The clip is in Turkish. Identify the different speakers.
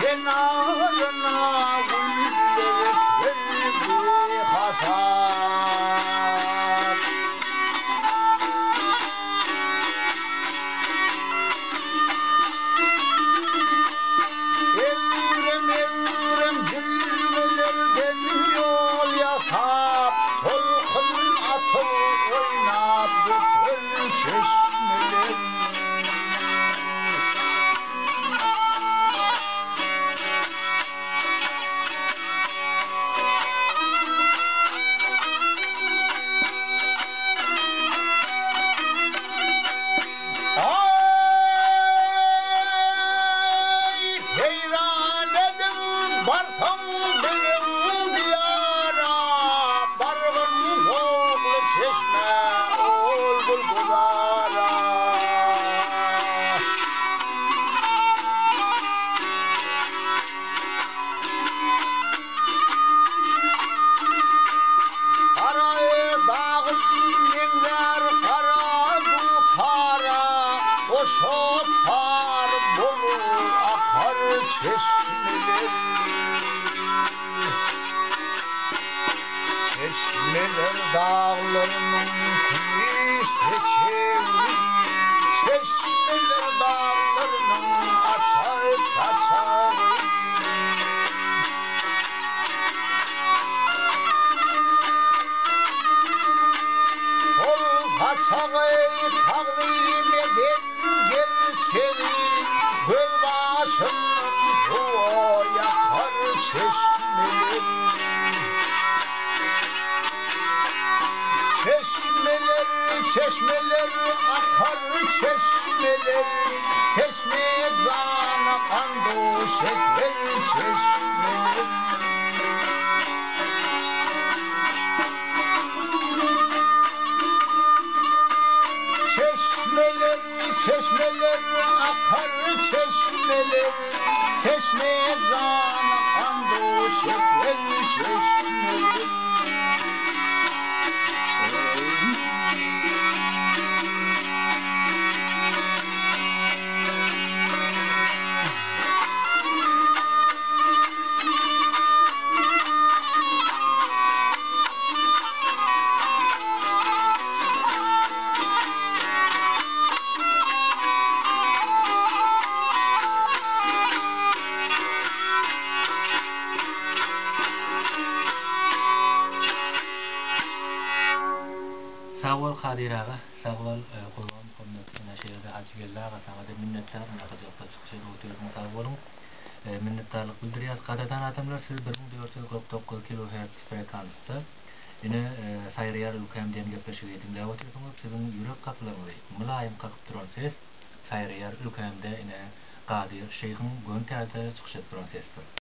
Speaker 1: kenarına gülleri verdi hasat. Evrem evrem cilvelerden yol yasap, solkun atıl oynap bütün çeşmeler. Bartam benim diyara, bargın soğuklu çeşme ol bulgulara. Arayı dağın nemler kara dutara, o şotar bulur akar çeşmeler. Çeşmeler dağlarının kulisi çevri, çeşmeler dağlarının açar kaçarı. Sol kaçağı takdim eden gerçeği, göz başının duo yakar çeşmeler. Çeşmeler, çeşmeler akar çeşmeler, çeşmeye canı kan döşekler çeşmeler. Çeşmeler, çeşmeler akar çeşmeler, çeşmeye canı kan döşekler çeşmeler.
Speaker 2: Sağol Kadiraga, sağol Kurban Komitesi'ne şehirde Acıgellaga sana da minnettar, nakazakta çıkışa doğutuyorsun sağolun. Minnettarlık bildiriyoruz. Kadadan adamlar siz 1449 kHz frekansısı. Yine Sayriyar ülkemden yaklaşık edinle oturuyorsunuz. Sizin yürek kapılarını mülayim kakıp duran ses, Sayriyar ülkemde yine Kadir Şeyh'in gönterdi çıkışa duran sestir.